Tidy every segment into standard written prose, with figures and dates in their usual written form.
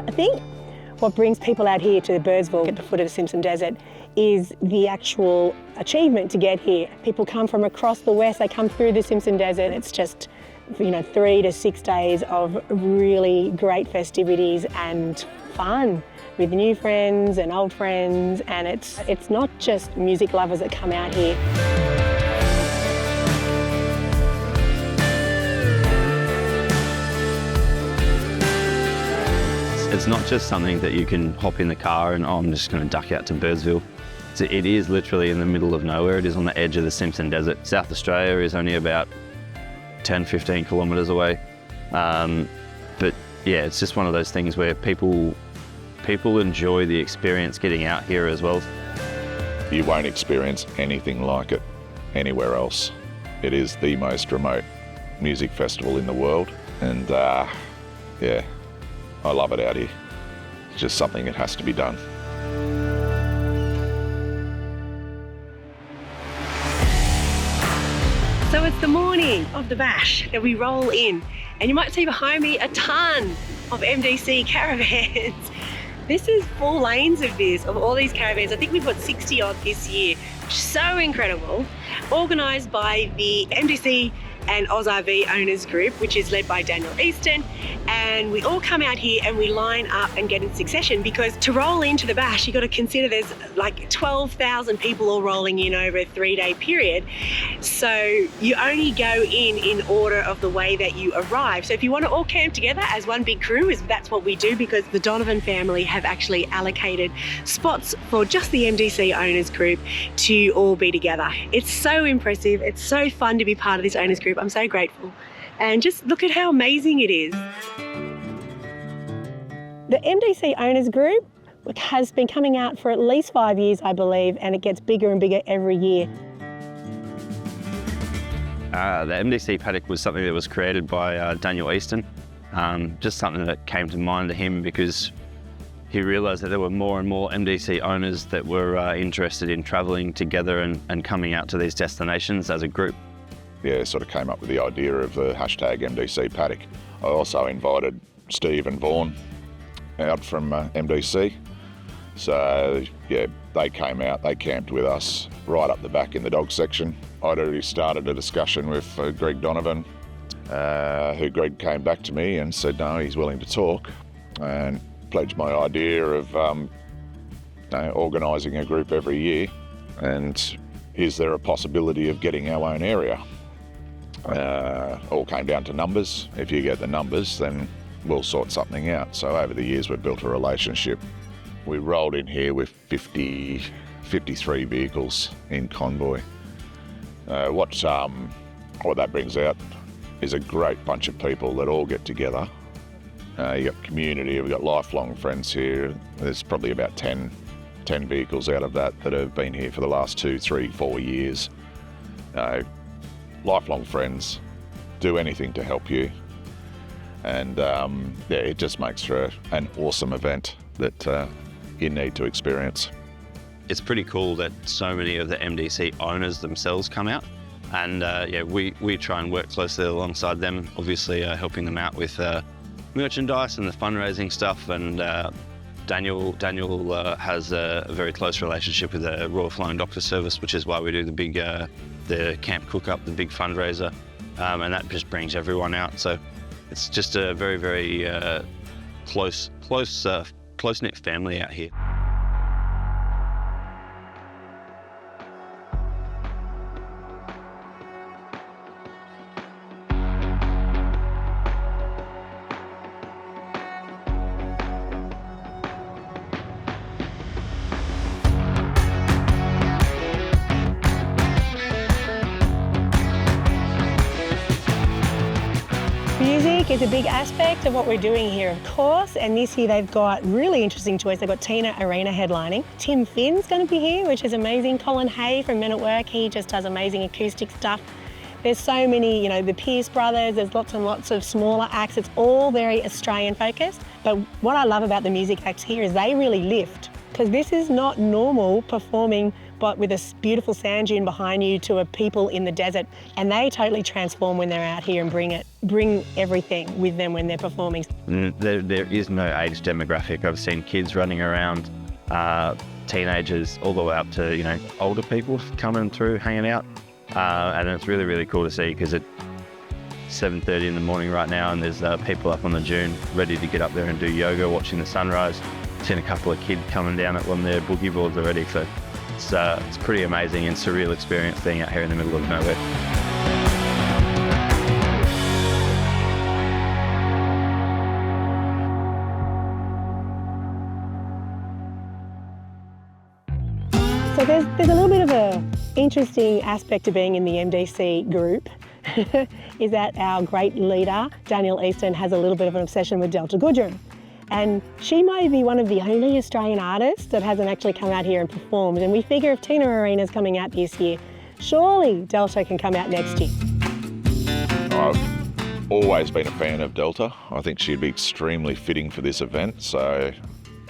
I think what brings people out here to Birdsville at the foot of the Simpson Desert is the actual achievement to get here. People come from across the west, they come through the Simpson Desert. It's just, 3 to 6 days of really great festivities and fun with new friends and old friends, and it's not just music lovers that come out here. It's not just something that you can hop in the car and, I'm just going to duck out to Birdsville. It is literally in the middle of nowhere. It is on the edge of the Simpson Desert. South Australia is only about 10, 15 kilometres away. But yeah, it's just one of those things where people enjoy the experience getting out here as well. You won't experience anything like it anywhere else. It is the most remote music festival in the world, and yeah, I love it out here. It's just something that has to be done. So it's the morning of the bash that we roll in, and you might see behind me a ton of MDC caravans. This is 4 lanes of all these caravans. I think we've got 60 odd this year, which is so incredible. Organised by the MDC and AUSRV owners group, which is led by Daniel Easton, and we all come out here and we line up and get in succession, because to roll into the bash you've got to consider there's like 12,000 people all rolling in over a 3-day period. So you only go in order of the way that you arrive. So if you want to all camp together as one big crew, that's what we do, because the Donovan family have actually allocated spots for just the MDC owners group to all be together. It's so impressive. It's so fun to be part of this owners group. I'm so grateful. And just look at how amazing it is. The MDC owners group has been coming out for at least 5 years, I believe, and it gets bigger and bigger every year. The MDC paddock was something that was created by Daniel Easton. Just something that came to mind to him because he realised that there were more and more MDC owners that were interested in travelling together and coming out to these destinations as a group. Yeah, sort of came up with the idea of the hashtag MDC paddock. I also invited Steve and Vaughan out from MDC. So yeah, they came out, they camped with us right up the back in the dog section. I'd already started a discussion with Greg Donovan, who Greg came back to me and said no, he's willing to talk, and pledged my idea of organising a group every year, and is there a possibility of getting our own area? All came down to numbers. If you get the numbers, then we'll sort something out. So over the years we've built a relationship. We rolled in here with 53 vehicles in convoy. What that brings out is a great bunch of people that all get together. You got community, we've got lifelong friends here. There's probably about 10 vehicles out of that have been here for the last 2, 3, 4 years. Lifelong friends, do anything to help you. And yeah, it just makes for an awesome event that you need to experience. It's pretty cool that so many of the MDC owners themselves come out, and yeah, we try and work closely alongside them, obviously helping them out with merchandise and the fundraising stuff. And Daniel has a very close relationship with the Royal Flying Doctor Service, which is why we do the big the camp cook-up, the big fundraiser, and that just brings everyone out. So it's just a very, very close-knit family out here. Music is a big aspect of what we're doing here, of course, and this year they've got really interesting choice. They've got Tina Arena headlining. Tim Finn's going to be here, which is amazing. Colin Hay from Men at Work, he just does amazing acoustic stuff. There's so many, the Pierce brothers, there's lots and lots of smaller acts. It's all very Australian focused. But what I love about the music acts here is they really lift because this is not normal performing, but with a beautiful sand dune behind you to a people in the desert, and they totally transform when they're out here and bring everything with them when they're performing. There is no age demographic. I've seen kids running around, teenagers, all the way up to, you know, older people coming through, hanging out, and it's really, really cool to see, because it's 7:30 in the morning right now, and there's people up on the dune ready to get up there and do yoga, watching the sunrise. Seen a couple of kids coming down at one of their boogie boards already, so it's pretty amazing and surreal experience being out here in the middle of nowhere. So there's a little bit of a interesting aspect of being in the MDC group is that our great leader, Danielle Easton, has a little bit of an obsession with Delta Goodrem. And she might be one of the only Australian artists that hasn't actually come out here and performed. And we figure if Tina Arena's coming out this year, surely Delta can come out next year. I've always been a fan of Delta. I think she'd be extremely fitting for this event. So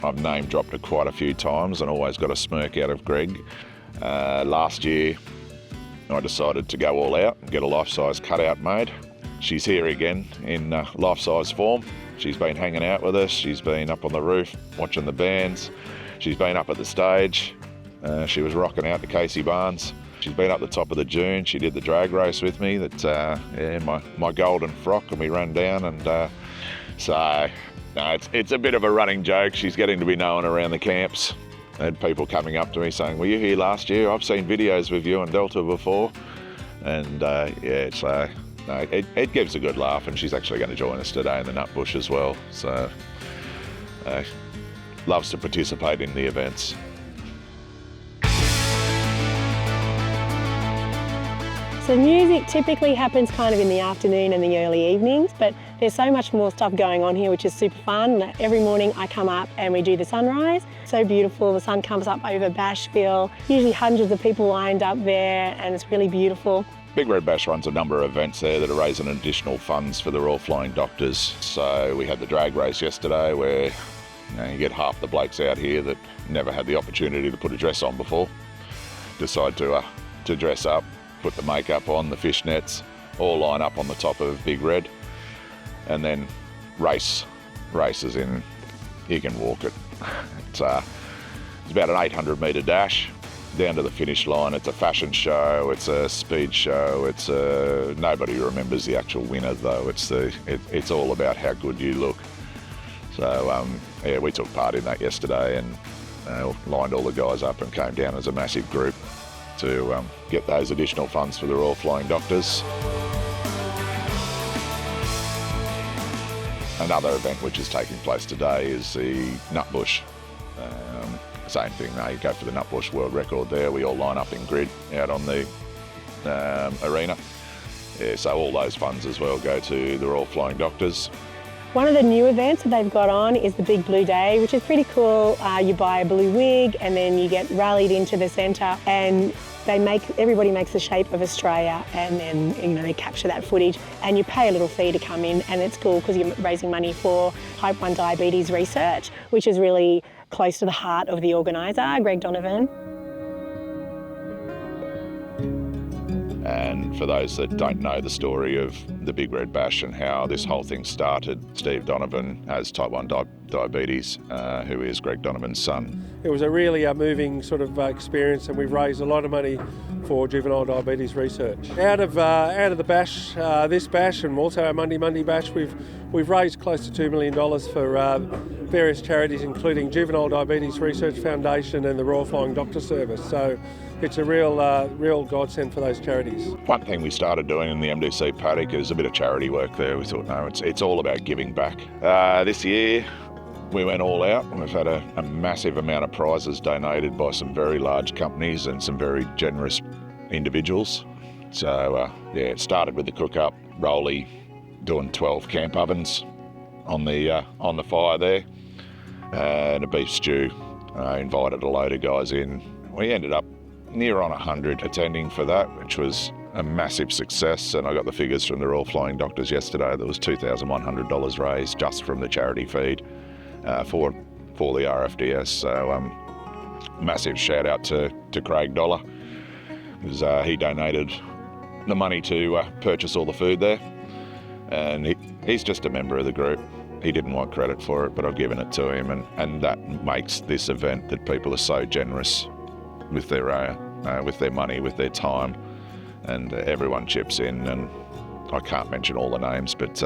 I've name dropped her quite a few times and always got a smirk out of Greg. Last year, I decided to go all out and get a life-size cutout made. She's here again in life-size form. She's been hanging out with us. She's been up on the roof watching the bands. She's been up at the stage. She was rocking out to Casey Barnes. She's been up the top of the dune. She did the drag race with me. In my golden frock, and we ran down. And it's a bit of a running joke. She's getting to be known around the camps. I had people coming up to me saying, "Were you here last year? I've seen videos with you and Delta before." And it gives a good laugh, and she's actually going to join us today in the nut bush as well. So loves to participate in the events. So music typically happens kind of in the afternoon and the early evenings, but there's so much more stuff going on here, which is super fun. Every morning I come up and we do the sunrise. So beautiful, the sun comes up over Birdsville, usually hundreds of people lined up there, and it's really beautiful. Big Red Bash runs a number of events there that are raising additional funds for the Royal Flying Doctors. So we had the drag race yesterday where you get half the blokes out here that never had the opportunity to put a dress on before, decide to dress up, put the makeup on, the fishnets, all line up on the top of Big Red, and then races in. You can walk it. It's about an 800-metre dash down to the finish line. It's a fashion show, it's a speed show, nobody remembers the actual winner though. It's all about how good you look. So we took part in that yesterday and lined all the guys up and came down as a massive group to get those additional funds for the Royal Flying Doctors. Another event which is taking place today is the Nut Bush. Same thing, you go for the Nut Bush world record there. We all line up in grid out on the arena. Yeah, so all those funds as well go to the Royal Flying Doctors. One of the new events that they've got on is the Big Blue Day, which is pretty cool. You buy a blue wig and then you get rallied into the centre, and everybody makes the shape of Australia, and then they capture that footage, and you pay a little fee to come in, and it's cool because you're raising money for type 1 diabetes research, which is really close to the heart of the organiser, Greg Donovan. And for those that don't know the story of the Big Red Bash and how this whole thing started, Steve Donovan has type 1 diabetes, who is Greg Donovan's son. It was a really moving sort of experience, and we've raised a lot of money for juvenile diabetes research. Out of the bash, this bash, and also our Monday Bash, we've raised close to $2 million for various charities, including Juvenile Diabetes Research Foundation and the Royal Flying Doctor Service. So it's a real godsend for those charities. One thing we started doing in the MDC paddock is a bit of charity work there. We thought, no, it's all about giving back. This year we went all out. We've had a massive amount of prizes donated by some very large companies and some very generous individuals. So it started with the cook-up, Rolly doing 12 camp ovens on the fire there, and a beef stew. Invited a load of guys in. We ended up near on 100 attending for that, which was a massive success, and I got the figures from the Royal Flying Doctors yesterday. There was $2,100 raised just from the charity feed for the RFDS. So massive shout out to Craig Dollar, because he donated the money to purchase all the food there, and he's just a member of the group. He didn't want credit for it, but I've given it to him, and that makes this event that people are so generous with their money, with their time, and everyone chips in. And I can't mention all the names, but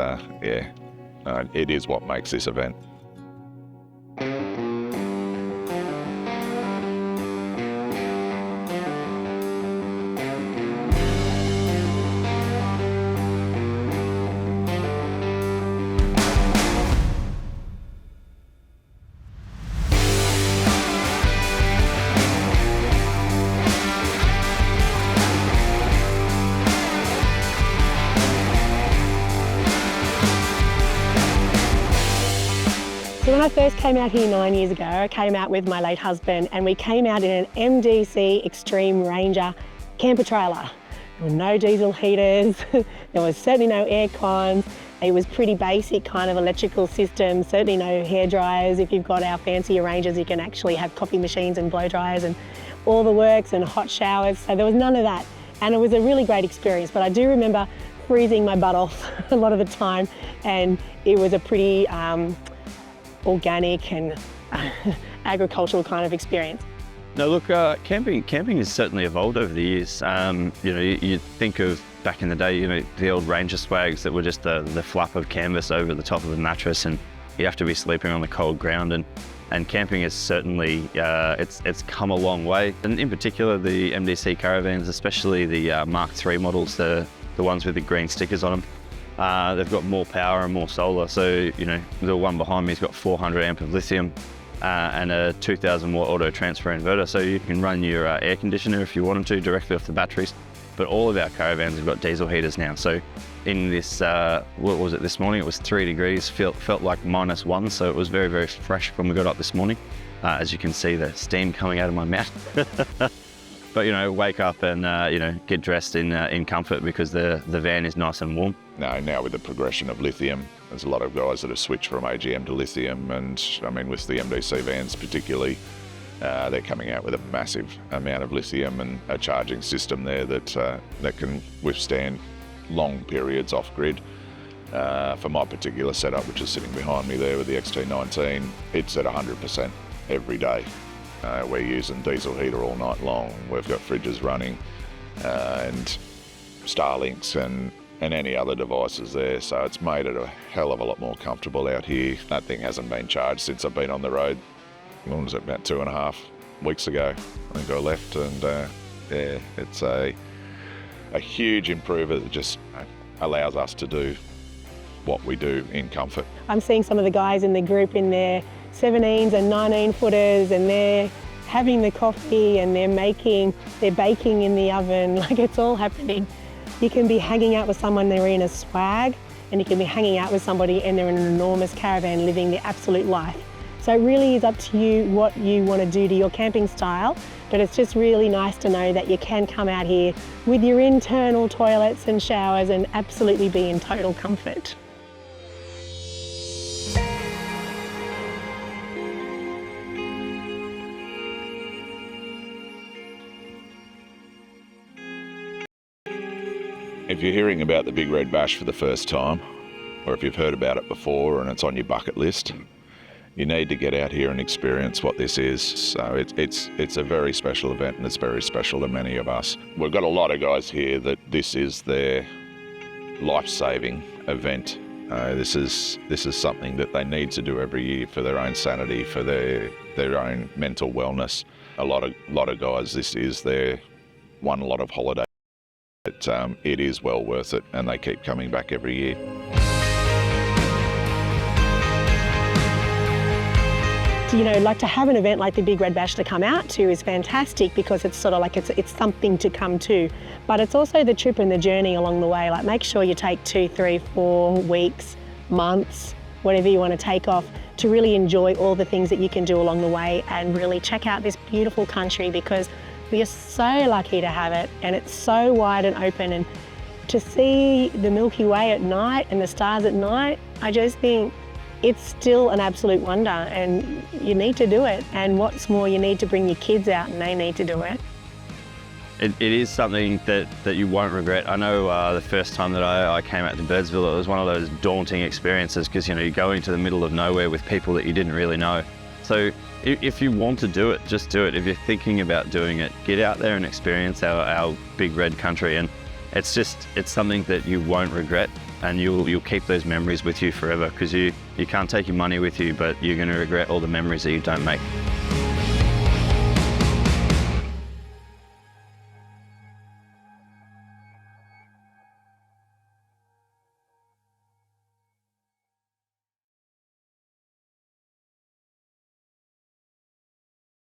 it is what makes this event. So when I first came out here 9 years ago, I came out with my late husband, and we came out in an MDC Extreme Ranger camper trailer. There were no diesel heaters, there was certainly no air cons. It was pretty basic kind of electrical system, certainly no hair dryers. If you've got our fancier Rangers, you can actually have coffee machines and blow dryers and all the works and hot showers. So there was none of that. And it was a really great experience, but I do remember freezing my butt off a lot of the time, and it was a pretty organic and agricultural kind of experience. No, look, camping has certainly evolved over the years. You think of back in the day, the old Ranger swags that were just the flap of canvas over the top of the mattress, and you have to be sleeping on the cold ground. And camping is certainly, it's come a long way. And in particular, the MDC Caravans, especially the Mark III models, the ones with the green stickers on them. They've got more power and more solar. So, the one behind me has got 400 amp of lithium and a 2000 watt auto transfer inverter. So you can run your air conditioner if you wanted to directly off the batteries. But all of our caravans have got diesel heaters now. So in this, what was it this morning? It was 3 degrees, felt like -1. So it was very, very fresh when we got up this morning. As you can see, the steam coming out of my mouth. But wake up and get dressed in comfort because the van is nice and warm. Now with the progression of lithium, there's a lot of guys that have switched from AGM to lithium, and I mean with the MDC vans particularly, they're coming out with a massive amount of lithium and a charging system there that can withstand long periods off grid. For my particular setup, which is sitting behind me there with the XT19, it's at 100% every day. We're using diesel heater all night long. We've got fridges running and Starlinks and any other devices there. So it's made it a hell of a lot more comfortable out here. That thing hasn't been charged since I've been on the road. When was it? About 2.5 weeks ago, I think I left. And it's a huge improver that just allows us to do what we do in comfort. I'm seeing some of the guys in the group in their 17s and 19 footers, and they're having the coffee and they're baking in the oven, like it's all happening. You can be hanging out with someone, they're in a swag, and you can be hanging out with somebody and they're in an enormous caravan living the absolute life. So it really is up to you what you want to do to your camping style, but it's just really nice to know that you can come out here with your internal toilets and showers and absolutely be in total comfort. If you're hearing about the Big Red Bash for the first time, or if you've heard about it before and it's on your bucket list, you need to get out here and experience what this is. So it's a very special event, and it's very special to many of us. We've got a lot of guys here that this is their life-saving event. This is something that they need to do every year for their own sanity, for their own mental wellness. A lot of guys, this is their one lot of holiday. It is well worth it, and they keep coming back every year. Like to have an event like the Big Red Bash to come out to is fantastic, because it's sort of like it's something to come to, but it's also the trip and the journey along the way. Like, make sure you take 2, 3, 4 weeks, months, whatever you want to take off to really enjoy all the things that you can do along the way and really check out this beautiful country, because we are so lucky to have it, and it's so wide and open. And to see the Milky Way at night and the stars at night, I just think it's still an absolute wonder, and you need to do it. And what's more, you need to bring your kids out and they need to do it. It is something that you won't regret. I know the first time that I came out to Birdsville, it was one of those daunting experiences because, you know, you're going to the middle of nowhere with people that you didn't really know. So if you want to do it, just do it. If you're thinking about doing it, get out there and experience our big red country. And it's something that you won't regret, and you'll keep those memories with you forever, because you can't take your money with you, but you're going to regret all the memories that you don't make.